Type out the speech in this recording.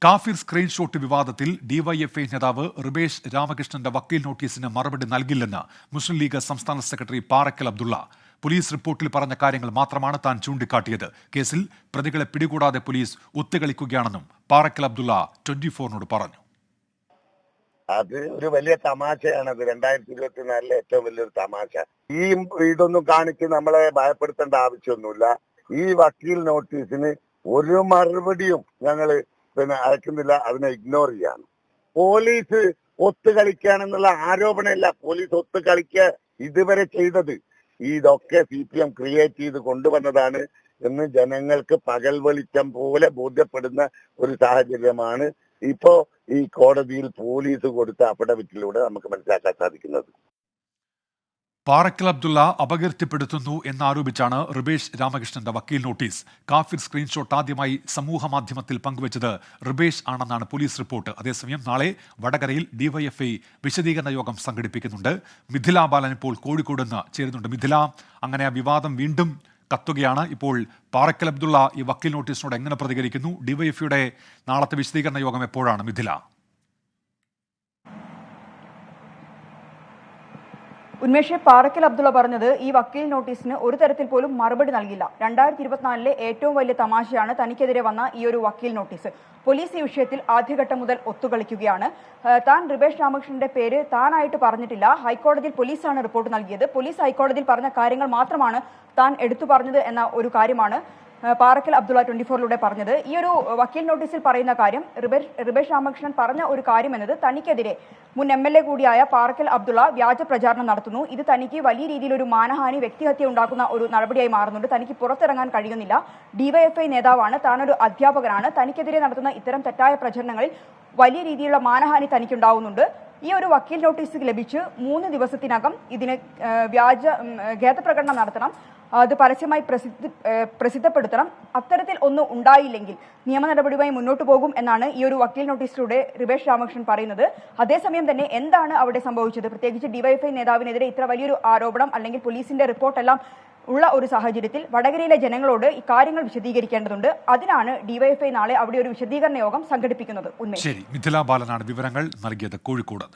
കാഫിർ സ്ക്രീൻഷോട്ട് വിവാദത്തിൽ ഡിവൈഎഫ്ഐ നേതാവ് റിബേഷ് രാമകൃഷ്ണന്റെ വക്കീൽ നോട്ടീസിന് മറുപടി നൽകില്ലെന്ന് മുസ്ലിം ലീഗ് സംസ്ഥാന സെക്രട്ടറി പാറക്കൽ അബ്ദുള്ള. പോലീസ് റിപ്പോർട്ടിൽ പറഞ്ഞ കാര്യങ്ങൾ മാത്രമാണ് താൻ ചൂണ്ടിക്കാട്ടിയത്. കേസിൽ പ്രതികളെ പിടികൂടാതെ പോലീസ് ഒത്തുകളിക്കുകയാണെന്നും പാറക്കൽ അബ്ദുള്ള 24 പറഞ്ഞു. അത് ഒരു വലിയ തമാശയാണത്. 2024 ഏറ്റവും വലിയൊരു തമാശ. ഈ ഇതൊന്നും കാണിച്ച് നമ്മളെ ഭയപ്പെടുത്തേണ്ട ആവശ്യമൊന്നുമില്ല. ഈ വക്കീൽ നോട്ടീസിന് ഒരു മറുപടിയും ഞങ്ങള് അയക്കുന്നില്ല. അതിനെ ഇഗ്നോർ ചെയ്യാണ്. പോലീസ് ഒത്തുകളിക്കാണെന്നുള്ള ആരോപണമില്ല. പോലീസ് ഒത്തുകളിക്കുക ഇതുവരെ ചെയ്തത് ഇതൊക്കെ CPM ക്രിയേറ്റ് ചെയ്ത് കൊണ്ടുവന്നതാണ് എന്ന് ജനങ്ങൾക്ക് പകൽ വെളിച്ചം പോലെ ബോധ്യപ്പെടുന്ന ഒരു സാഹചര്യമാണ് ഇപ്പോ ഈ കോടതിയിൽ പോലീസ് കൊടുത്ത അഫിഡവിറ്റിലൂടെ നമുക്ക് മനസ്സിലാക്കാൻ സാധിക്കുന്നത്. പാറക്കൽ അബ്ദുള്ള അപകീർത്തിപ്പെടുത്തുന്നു എന്നാരോപിച്ചാണ് റിബേഷ് രാമകൃഷ്ണന്റെ വക്കീൽ നോട്ടീസ്. കാഫിർ സ്ക്രീൻഷോട്ട് ആദ്യമായി സമൂഹ മാധ്യമത്തിൽ പങ്കുവച്ചത് റിബേഷ് ആണെന്നാണ് പോലീസ് റിപ്പോർട്ട്. അതേസമയം നാളെ വടകരയിൽ ഡിവൈഎഫ്ഐ വിശദീകരണ യോഗം സംഘടിപ്പിക്കുന്നുണ്ട്. മിഥില ബാലൻ ഇപ്പോൾ കോഴിക്കോട് നിന്ന് ചേരുന്നുണ്ട്. മിഥില, അങ്ങനെ ആ വിവാദം വീണ്ടും കത്തുകയാണ്. ഇപ്പോൾ പാറക്കൽ അബ്ദുള്ള ഈ വക്കീൽ നോട്ടീസിനോട് എങ്ങനെ പ്രതികരിക്കുന്നു? ഡിവൈഎഫ്ഐയുടെ നാളത്തെ വിശദീകരണ യോഗം എപ്പോഴാണ് മിഥില? ഉന്മേഷ്, പാറക്കൽ അബ്ദുള്ള പറഞ്ഞത് ഈ വക്കീൽ നോട്ടീസിന് ഒരു തരത്തിൽ പോലും മറുപടി നൽകില്ല. 2024 ഏറ്റവും വലിയ തമാശയാണ് തനിക്കെതിരെ വന്ന ഈ ഒരു വക്കീൽ നോട്ടീസ്. പോലീസ് ഈ വിഷയത്തിൽ ആദ്യഘട്ടം മുതൽ ഒത്തുകളിക്കുകയാണ്. താൻ റിബേഷ് രാമകൃഷ്ണന്റെ പേര് താനായിട്ട് പറഞ്ഞിട്ടില്ല. ഹൈക്കോടതിയിൽ പോലീസാണ് റിപ്പോർട്ട് നൽകിയത്. പോലീസ് ഹൈക്കോടതിയിൽ പറഞ്ഞ കാര്യങ്ങൾ മാത്രമാണ് താൻ എടുത്തു പറഞ്ഞത് എന്ന ഒരു കാര്യമാണ് പാറക്കൽ അബ്ദുള്ള 24 പറഞ്ഞത്. ഈ ഒരു വക്കീൽ നോട്ടീസിൽ പറയുന്ന കാര്യം, റിബേഷ് രാമകൃഷ്ണൻ പറഞ്ഞ ഒരു കാര്യം എന്നത് തനിക്കെതിരെ മുൻ MLA കൂടിയായ പാറക്കൽ അബ്ദുള്ള വ്യാജ പ്രചാരണം നടത്തുന്നു. ഇത് തനിക്ക് വലിയ രീതിയിലൊരു മാനഹാനി, വ്യക്തിഹത്യ ഉണ്ടാക്കുന്ന ഒരു നടപടിയായി മാറുന്നുണ്ട്. തനിക്ക് പുറത്തിറങ്ങാൻ കഴിയുന്നില്ല. DYFI നേതാവാണ്, താനൊരു അധ്യാപകനാണ്. തനിക്കെതിരെ നടത്തുന്ന ഇത്തരം തെറ്റായ പ്രചരണങ്ങളിൽ വലിയ രീതിയിലുള്ള മാനഹാനി തനിക്കുണ്ടാവുന്നുണ്ട്. ഈ ഒരു വക്കീൽ നോട്ടീസ് ലഭിച്ച് 3 ദിവസത്തിനകം ഇതിന് ഖേദപ്രകടനം നടത്തണം, അത് പരസ്യമായി പ്രസിദ്ധപ്പെടുത്തണം. അത്തരത്തിൽ ഒന്നും ഉണ്ടായില്ലെങ്കിൽ നിയമ നടപടിയുമായി മുന്നോട്ട് പോകും എന്നാണ് ഈ ഒരു വക്കീൽ നോട്ടീസിലൂടെ റിബേഷ് രാമകൃഷ്ണൻ പറയുന്നത്. അതേസമയം തന്നെ എന്താണ് അവിടെ സംഭവിച്ചത്, പ്രത്യേകിച്ച് DYFI നേതാവിനെതിരെ ഇത്ര വലിയൊരു ആരോപണം അല്ലെങ്കിൽ പോലീസിന്റെ റിപ്പോർട്ടെല്ലാം ഉള്ള ഒരു സാഹചര്യത്തിൽ വടകരയിലെ ജനങ്ങളോട് ഈ കാര്യങ്ങൾ വിശദീകരിക്കേണ്ടതുണ്ട്. അതിനാണ് DYFI നാളെ അവിടെ ഒരു വിശദീകരണ യോഗം സംഘടിപ്പിക്കുന്നത്. ശരി, മിഥില ബാലനാണ് വിവരങ്ങൾ നൽകിയത് കോഴിക്കോട്.